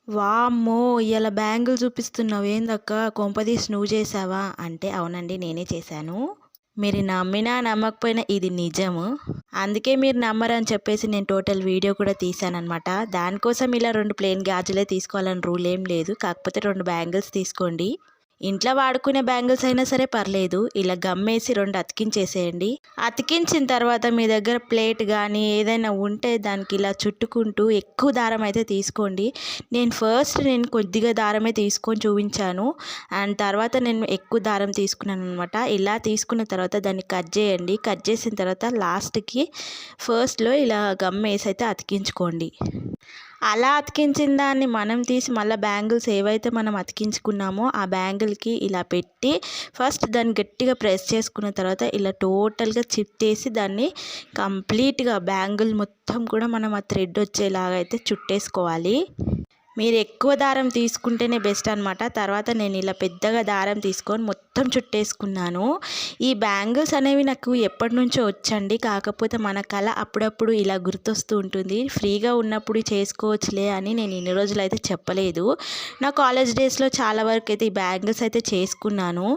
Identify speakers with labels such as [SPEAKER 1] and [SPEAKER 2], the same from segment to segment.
[SPEAKER 1] వామ్మో! ఇయాల బ్యాంగిల్ చూపిస్తున్నావు ఏందక్కా కొంపదీసి నువ్వు చేశావా? అంటే అవునండి నేనే చేశాను. మీరు నమ్మినా నమ్మకపోయినా ఇది నిజము. అందుకే మీరు నమ్మరని చెప్పేసి నేను టోటల్ వీడియో కూడా తీశాననమాట. దానికోసం ఇలా 2 ప్లెయిన్ గాజులే తీసుకోవాలని రూల్ ఏం లేదు. కాకపోతే 2 బ్యాంగిల్స్ తీసుకోండి. ఇంట్లో వాడుకునే బ్యాంగిల్స్ అయినా సరే పర్లేదు. ఇలా గమ్మేసి 2 అతికించేసేయండి. అతికించిన తర్వాత మీ దగ్గర ప్లేట్ కానీ ఏదైనా ఉంటే దానికి ఇలా చుట్టుకుంటూ ఎక్కువ దారం అయితే తీసుకోండి. నేను కొద్దిగా దారమే తీసుకొని చూపించాను. అండ్ తర్వాత నేను ఎక్కువ దారం తీసుకున్నాను అనమాట. ఇలా తీసుకున్న తర్వాత దాన్ని కట్ చేయండి. కట్ చేసిన తర్వాత లాస్ట్కి ఫస్ట్లో ఇలా గమ్మేసి అయితే అతికించుకోండి. అలా అతికించిన దాన్ని మనం తీసి మళ్ళీ బ్యాంగిల్స్ ఏవైతే మనం అతికించుకున్నామో ఆ బ్యాంగిల్కి ఇలా పెట్టి ఫస్ట్ దాన్ని గట్టిగా ప్రెస్ చేసుకున్న తర్వాత ఇలా టోటల్గా చుట్టేసి దాన్ని కంప్లీట్గా బ్యాంగిల్ మొత్తం కూడా మనం ఆ థ్రెడ్ వచ్చేలాగా అయితే చుట్టేసుకోవాలి. మీరు ఎక్కువ దారం తీసుకుంటేనే బెస్ట్ అనమాట. తర్వాత నేను ఇలా పెద్దగా దారం తీసుకొని మొత్తం చుట్టేసుకున్నాను. ఈ బ్యాంగిల్స్ అనేవి నాకు ఎప్పటి నుంచో వచ్చండి. కాకపోతే మన కళ అప్పుడప్పుడు ఇలా గుర్తొస్తూ ఉంటుంది. ఫ్రీగా ఉన్నప్పుడు చేసుకోవచ్చులే అని నేను ఇన్ని రోజులు అయితే చెప్పలేదు. నా కాలేజ్ డేస్లో చాలా వరకు అయితే ఈ బ్యాంగిల్స్ అయితే చేసుకున్నాను.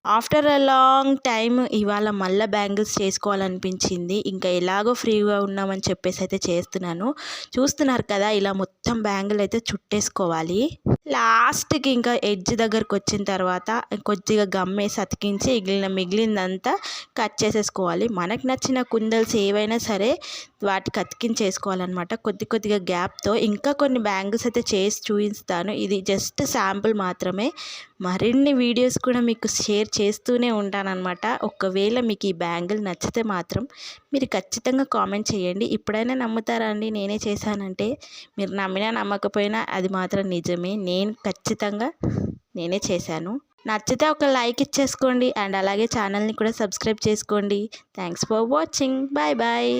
[SPEAKER 1] ఆఫ్టర్ అ లాంగ్ టైమ్ ఇవాళ మళ్ళీ బ్యాంగిల్స్ చేసుకోవాలనిపించింది. ఇంకా ఎలాగో ఫ్రీగా ఉన్నామని చెప్పేసి అయితే చేస్తున్నాను. చూస్తున్నారు కదా ఇలా మొత్తం బ్యాంగిల్ అయితే చుట్టేసుకోవాలి. లాస్ట్కి ఇంకా ఎడ్జ్ దగ్గరకు వచ్చిన తర్వాత కొద్దిగా గమ్మేసి అతికించి మిగిలిందంతా కట్ చేసేసుకోవాలి. మనకు నచ్చిన కుందల్స్ ఏవైనా సరే వాటికి అతికించేసుకోవాలన్నమాట. కొద్దిగా గ్యాప్తో ఇంకా కొన్ని బ్యాంగిల్స్ అయితే చేసి చూపిస్తాను. ఇది జస్ట్ శాంపుల్ మాత్రమే. మరిన్ని వీడియోస్ కూడా మీకు షేర్ చేస్తూనే ఉంటానన్నమాట. ఒకవేళ మీకు ఈ బ్యాంగిల్ నచ్చితే మాత్రం మీరు ఖచ్చితంగా కామెంట్ చేయండి. ఇప్పుడైనా నమ్ముతారా అండి నేనే చేశానంటే? మీరు నమ్మినా నమ్మకపోయినా అది మాత్రం నిజమే. నేనే చేశాను. నచ్చితే ఒక లైక్ ఇచ్చేసుకోండి. అండ్ అలాగే ఛానల్ని కూడా సబ్స్క్రైబ్ చేసుకోండి. Thanks for watching. Bye bye.